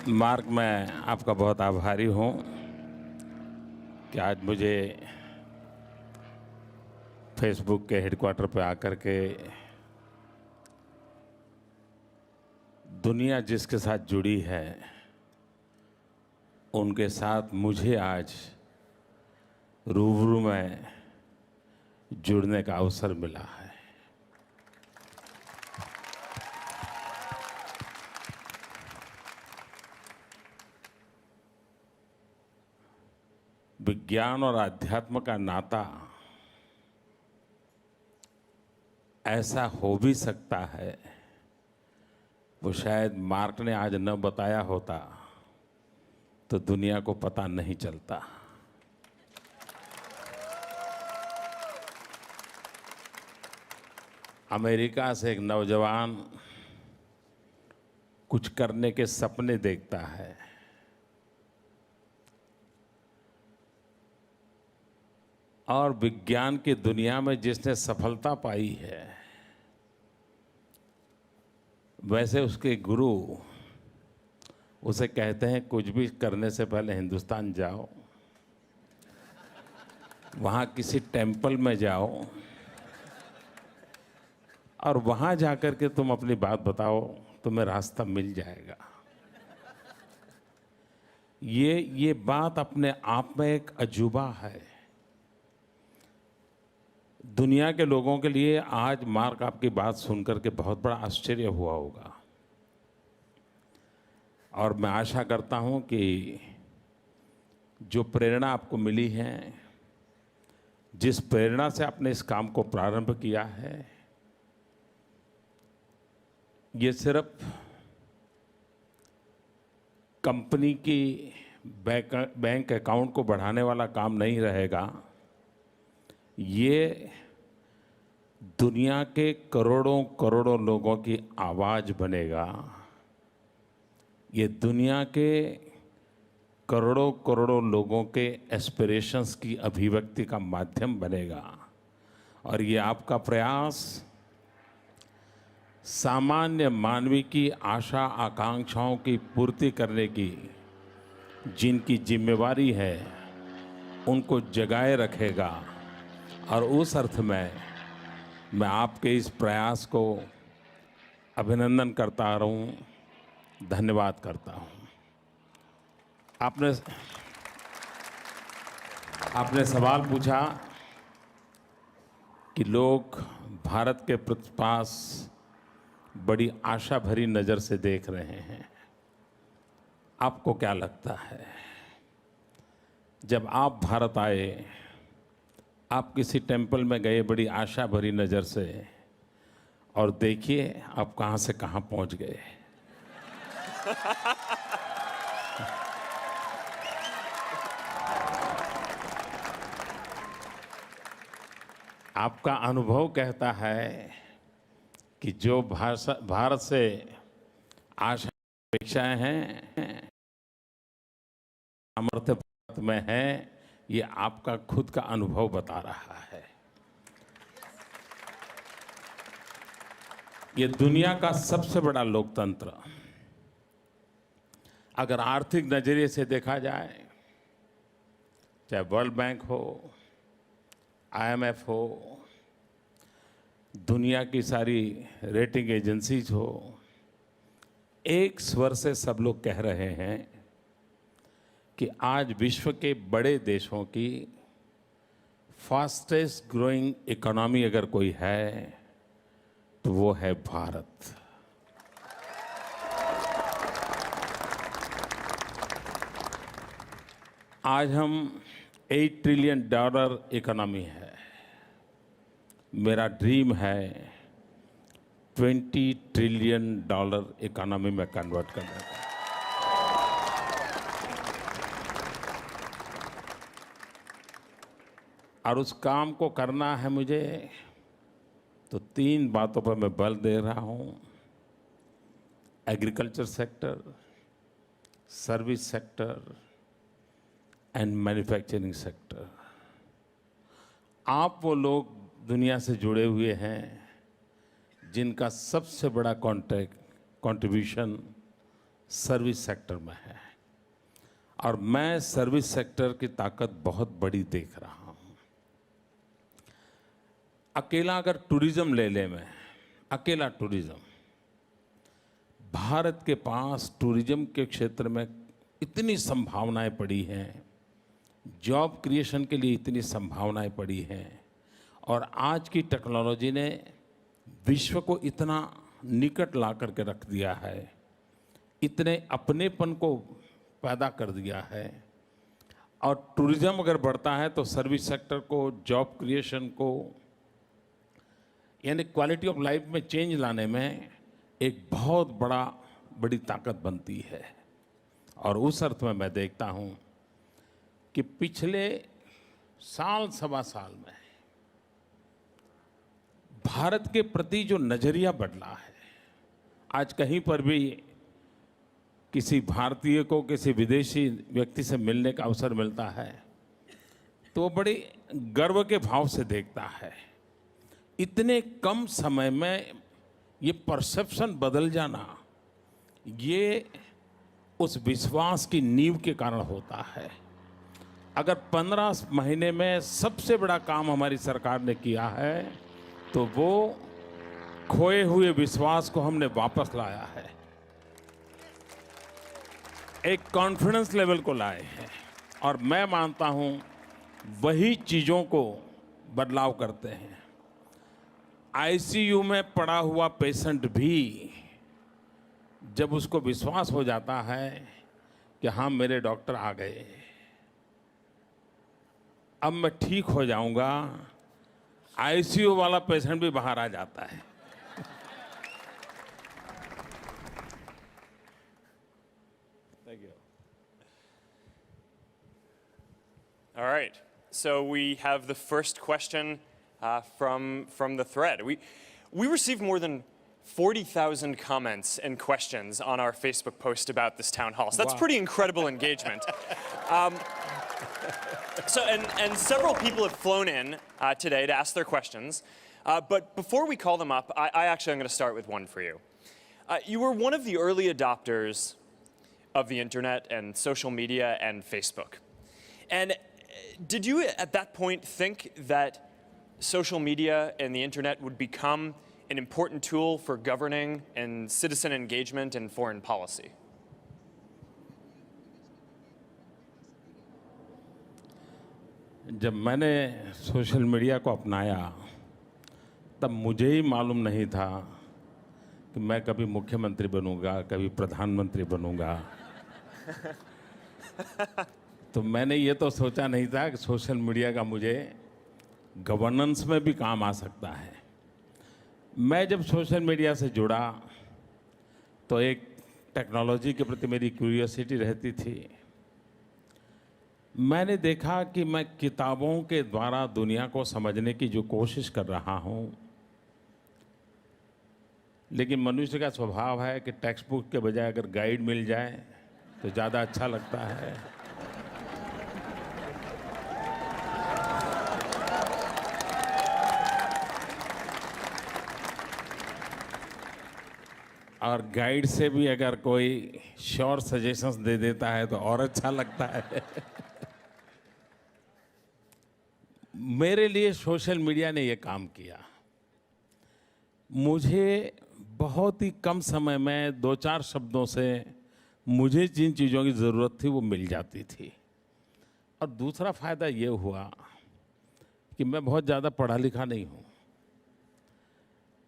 Mark, मैं आपका बहुत आभारी हूँ कि आज मुझे फेसबुक के हेडक्वार्टर पे आकर के दुनिया जिसके साथ जुड़ी है उनके साथ मुझे आज रूबरू में जुड़ने का अवसर मिला है। विज्ञान और आध्यात्म का नाता ऐसा हो भी सकता है, वो शायद मार्क ने आज न बताया होता तो दुनिया को पता नहीं चलता। अमेरिका से एक नौजवान कुछ करने के सपने देखता है और विज्ञान की दुनिया में जिसने सफलता पाई है, वैसे उसके गुरु उसे कहते हैं कुछ भी करने से पहले हिंदुस्तान जाओ, वहाँ किसी टेम्पल में जाओ और वहाँ जाकर के तुम अपनी बात बताओ, तुम्हें रास्ता मिल जाएगा। ये बात अपने आप में एक अजूबा है। दुनिया के लोगों के लिए आज मार्क आपकी बात सुनकर के बहुत बड़ा आश्चर्य हुआ होगा और मैं आशा करता हूं कि जो प्रेरणा आपको मिली है, जिस प्रेरणा से आपने इस काम को प्रारंभ किया है, ये सिर्फ कंपनी की बैंक अकाउंट को बढ़ाने वाला काम नहीं रहेगा, ये दुनिया के करोड़ों करोड़ों लोगों की आवाज़ बनेगा। ये दुनिया के करोड़ों करोड़ों लोगों के एस्पिरेशंस की अभिव्यक्ति का माध्यम बनेगा और ये आपका प्रयास सामान्य मानवी की आशा आकांक्षाओं की पूर्ति करने की जिनकी जिम्मेवारी है उनको जगाए रखेगा और उस अर्थ में मैं आपके इस प्रयास को अभिनंदन करता रहूं, धन्यवाद करता हूं। आपने सवाल पूछा कि लोग भारत के पास बड़ी आशा भरी नज़र से देख रहे हैं। आपको क्या लगता है, जब आप भारत आए, आप किसी टेम्पल में गए बड़ी आशा भरी नज़र से, और देखिए आप कहाँ से कहाँ पहुँच गए। आपका अनुभव कहता है कि जो भारत से आशा अपेक्षाएं हैं, सामर्थ्य भारत में है, ये आपका खुद का अनुभव बता रहा है। ये दुनिया का सबसे बड़ा लोकतंत्र, अगर आर्थिक नजरिए से देखा जाए, चाहे वर्ल्ड बैंक हो, IMF हो, दुनिया की सारी रेटिंग एजेंसीज हो, एक स्वर से सब लोग कह रहे हैं कि आज विश्व के बड़े देशों की फास्टेस्ट ग्रोइंग इकोनॉमी अगर कोई है तो वो है भारत। आज हम $8 ट्रिलियन इकोनॉमी है। मेरा ड्रीम है $20 ट्रिलियन इकोनॉमी में कन्वर्ट करने का। और उस काम को करना है मुझे, तो 3 बातों पर मैं बल दे रहा हूँ: agriculture sector, service sector and manufacturing sector. आप वो लोग दुनिया से जुड़े हुए हैं जिनका सबसे बड़ा कंट्रीब्यूशन सर्विस सेक्टर में है। और मैं सर्विस सेक्टर की ताकत बहुत बड़ी देख रहा हूं। अकेला अगर टूरिज्म ले ले, मैं अकेला टूरिज्म, भारत के पास टूरिज्म के क्षेत्र में इतनी संभावनाएं पड़ी हैं, जॉब क्रिएशन के लिए इतनी संभावनाएं पड़ी हैं, और आज की टेक्नोलॉजी ने विश्व को इतना निकट ला करके रख दिया है, इतने अपनेपन को पैदा कर दिया है। और टूरिज्म अगर बढ़ता है तो सर्विस सेक्टर को, जॉब क्रिएशन को, यानी क्वालिटी ऑफ लाइफ में चेंज लाने में एक बहुत बड़ी ताकत बनती है। और उस अर्थ में मैं देखता हूं कि पिछले साल सवा साल में भारत के प्रति जो नजरिया बदला है, आज कहीं पर भी किसी भारतीय को किसी विदेशी व्यक्ति से मिलने का अवसर मिलता है तो वो बड़ी गर्व के भाव से देखता है। इतने कम समय में ये परसेप्शन बदल जाना, ये उस विश्वास की नींव के कारण होता है। अगर 15 महीने में सबसे बड़ा काम हमारी सरकार ने किया है तो वो खोए हुए विश्वास को हमने वापस लाया है, एक कॉन्फिडेंस लेवल को लाए हैं। और मैं मानता हूं वही चीजों को बदलाव करते हैं। आईसीयू में पड़ा हुआ पेशेंट भी जब उसको विश्वास हो जाता है कि हाँ मेरे डॉक्टर आ गए, अब मैं ठीक हो जाऊंगा, आईसीयू वाला पेशेंट भी बाहर आ जाता है। Thank you. All right. So we have the first question from the thread. We received more than 40,000 comments and questions on our Facebook post about this town hall. So that's Wow. pretty incredible engagement. And several people have flown in today to ask their questions. But before we call them up, I actually am going to start with one for you. You were one of the early adopters of the internet and social media and Facebook. And did you at that point think that social media and the internet would become an important tool for governing and citizen engagement in foreign policy? जब मैंने social media को अपनाया तब मुझे ही मालूम नहीं था कि मैं कभी मुख्यमंत्री बनूंगा, कभी प्रधानमंत्री बनूंगा। तो मैंने ये तो सोचा नहीं था कि सोशल मीडिया का मुझे गवर्नेंस में भी काम आ सकता है। मैं जब सोशल मीडिया से जुड़ा तो एक टेक्नोलॉजी के प्रति मेरी क्यूरियोसिटी रहती थी। मैंने देखा कि मैं किताबों के द्वारा दुनिया को समझने की जो कोशिश कर रहा हूँ, लेकिन मनुष्य का स्वभाव है कि टेक्स्ट बुक के बजाय अगर गाइड मिल जाए तो ज़्यादा अच्छा लगता है। और गाइड से भी अगर कोई श्योर सजेशंस दे देता है तो और अच्छा लगता है। मेरे लिए सोशल मीडिया ने ये काम किया। मुझे बहुत ही कम समय में 2-4 शब्दों से मुझे जिन चीज़ों की ज़रूरत थी वो मिल जाती थी। और दूसरा फ़ायदा ये हुआ कि मैं बहुत ज़्यादा पढ़ा लिखा नहीं हूँ,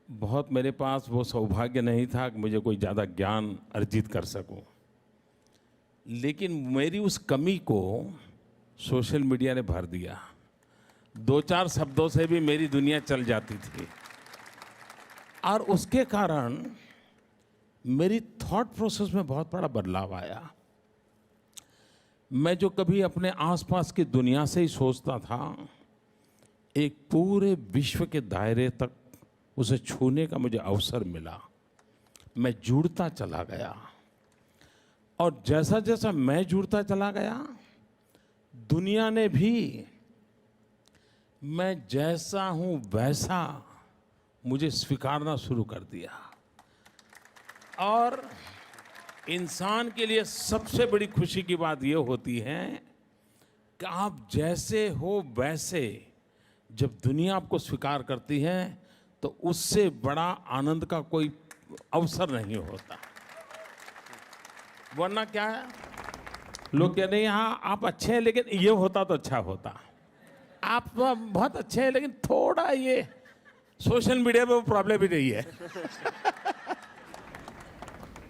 बहुत मेरे पास वो सौभाग्य नहीं था कि मुझे कोई ज़्यादा ज्ञान अर्जित कर सकूं। लेकिन मेरी उस कमी को सोशल मीडिया ने भर दिया। 2-4 शब्दों से भी मेरी दुनिया चल जाती थी और उसके कारण मेरी थॉट प्रोसेस में बहुत बड़ा बदलाव आया। मैं जो कभी अपने आसपास की दुनिया से ही सोचता था, एक पूरे विश्व के दायरे तक उसे छूने का मुझे अवसर मिला। मैं जुड़ता चला गया और जैसा जैसा मैं जुड़ता चला गया, दुनिया ने भी मैं जैसा हूं वैसा मुझे स्वीकारना शुरू कर दिया। और इंसान के लिए सबसे बड़ी खुशी की बात यह होती है कि आप जैसे हो वैसे जब दुनिया आपको स्वीकार करती है तो उससे बड़ा आनंद का कोई अवसर नहीं होता। वरना क्या है, लोग कहते हैं हाँ आप अच्छे हैं लेकिन ये होता तो अच्छा होता, आप तो बहुत अच्छे हैं लेकिन थोड़ा ये सोशल मीडिया पे वो प्रॉब्लम ही नहीं है।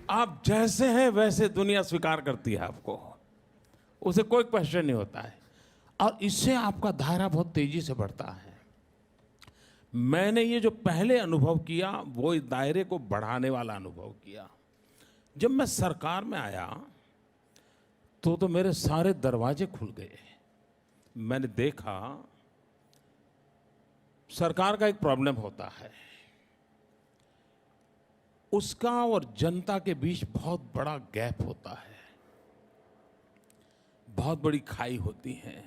आप जैसे हैं वैसे दुनिया स्वीकार करती है आपको, उसे कोई क्वेश्चन नहीं होता है और इससे आपका दायरा बहुत तेजी से बढ़ता है। मैंने ये जो पहले अनुभव किया वो इस दायरे को बढ़ाने वाला अनुभव किया। जब मैं सरकार में आया तो मेरे सारे दरवाजे खुल गए। मैंने देखा सरकार का एक प्रॉब्लम होता है, उसका और जनता के बीच बहुत बड़ा गैप होता है, बहुत बड़ी खाई होती है।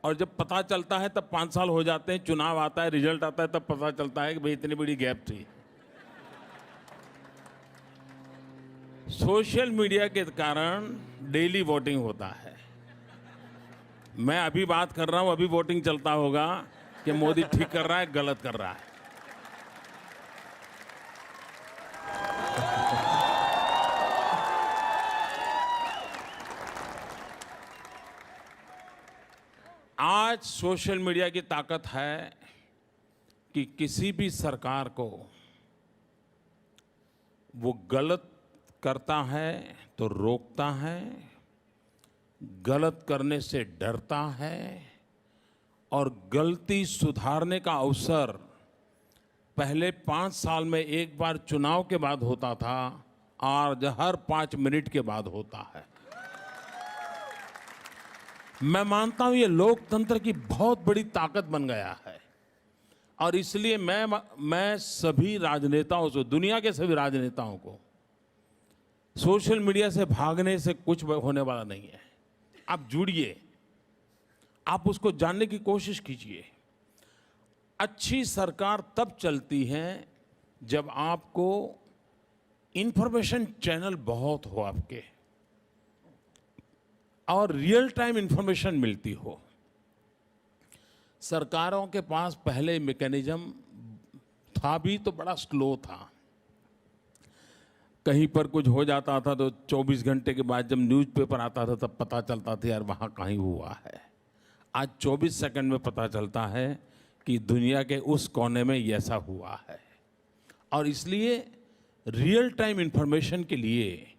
और जब पता चलता है तब 5 साल हो जाते हैं, चुनाव आता है, रिजल्ट आता है, तब पता चलता है कि भाई इतनी बड़ी गैप थी। सोशल मीडिया के कारण डेली वोटिंग होता है। मैं अभी बात कर रहा हूं, अभी वोटिंग चलता होगा कि मोदी ठीक कर रहा है, गलत कर रहा है। आज सोशल मीडिया की ताकत है कि किसी भी सरकार को वो गलत करता है तो रोकता है, गलत करने से डरता है और गलती सुधारने का अवसर पहले 5 साल में एक बार चुनाव के बाद होता था, आज हर 5 मिनट के बाद होता है। मैं मानता हूं ये लोकतंत्र की बहुत बड़ी ताकत बन गया है और इसलिए मैं सभी राजनेताओं से, दुनिया के सभी राजनेताओं को सोशल मीडिया से भागने से कुछ होने वाला नहीं है। आप जुड़िए, आप उसको जानने की कोशिश कीजिए। अच्छी सरकार तब चलती है जब आपको इंफॉर्मेशन चैनल बहुत हो आपके और रियल टाइम इंफॉर्मेशन मिलती हो। सरकारों के पास पहले मैकेनिज्म था भी तो बड़ा स्लो था। कहीं पर कुछ हो जाता था तो 24 घंटे के बाद जब न्यूज़पेपर आता था तब पता चलता था यार वहाँ कहीं हुआ है। आज 24 सेकंड में पता चलता है कि दुनिया के उस कोने में ऐसा हुआ है। और इसलिए रियल टाइम इंफॉर्मेशन के लिए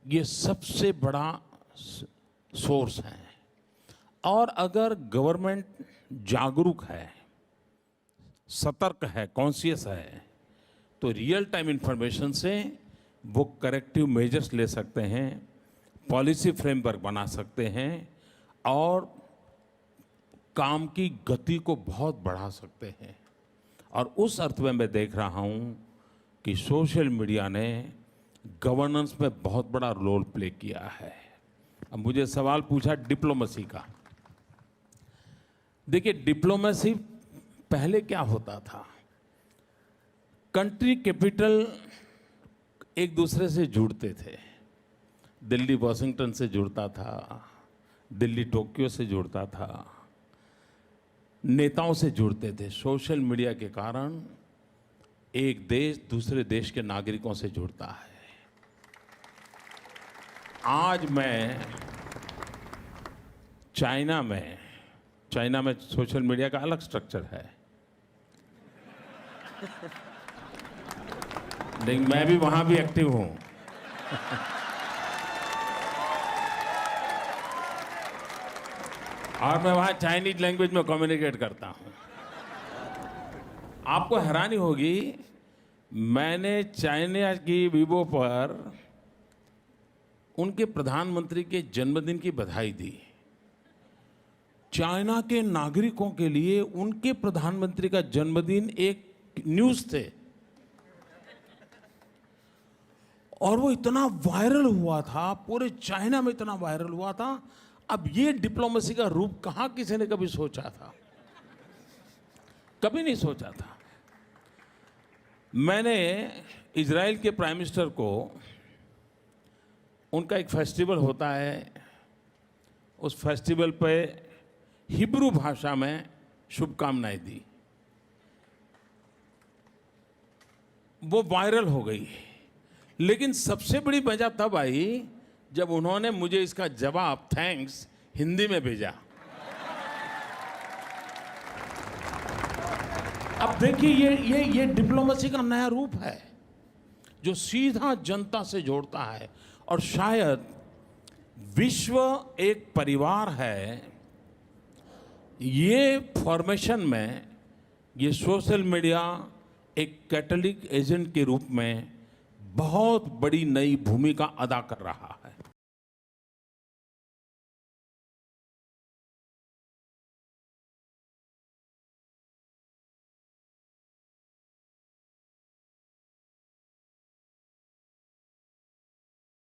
ये सबसे बड़ा सोर्स है। और अगर गवर्नमेंट जागरूक है, सतर्क है, कॉन्शियस है, तो रियल टाइम इंफॉर्मेशन से वो करेक्टिव मेजर्स ले सकते हैं, पॉलिसी फ्रेमवर्क बना सकते हैं और काम की गति को बहुत बढ़ा सकते हैं। और उस अर्थ में मैं देख रहा हूं कि सोशल मीडिया ने गवर्नेंस में बहुत बड़ा रोल प्ले किया है। अब मुझे सवाल पूछा डिप्लोमेसी का। देखिए, डिप्लोमेसी पहले क्या होता था, कंट्री कैपिटल एक दूसरे से जुड़ते थे। दिल्ली वॉशिंगटन से जुड़ता था, दिल्ली टोक्यो से जुड़ता था, नेताओं से जुड़ते थे। सोशल मीडिया के कारण एक देश दूसरे देश के नागरिकों से जुड़ता है। आज मैं चाइना में सोशल मीडिया का अलग स्ट्रक्चर है, लेकिन मैं भी वहां भी एक्टिव हूं। और मैं वहां चाइनीज लैंग्वेज में कम्युनिकेट करता हूं। आपको हैरानी होगी, मैंने चाइना की वीबो पर उनके प्रधानमंत्री के जन्मदिन की बधाई दी। चाइना के नागरिकों के लिए उनके प्रधानमंत्री का जन्मदिन एक न्यूज़ थे और वो इतना वायरल हुआ था, पूरे चाइना में इतना वायरल हुआ था। अब ये डिप्लोमेसी का रूप कहां किसी ने कभी सोचा था, कभी नहीं सोचा था। मैंने इजराइल के प्राइम मिनिस्टर को उनका एक फेस्टिवल होता है, उस फेस्टिवल पे हिब्रू भाषा में शुभकामनाएं दी, वो वायरल हो गई। लेकिन सबसे बड़ी मजा तब आई जब उन्होंने मुझे इसका जवाब थैंक्स हिंदी में भेजा। अब देखिए ये डिप्लोमेसी का नया रूप है जो सीधा जनता से जोड़ता है। और शायद विश्व एक परिवार है, ये फॉर्मेशन में ये सोशल मीडिया एक कैटलिक एजेंट के रूप में बहुत बड़ी नई भूमिका अदा कर रहा है।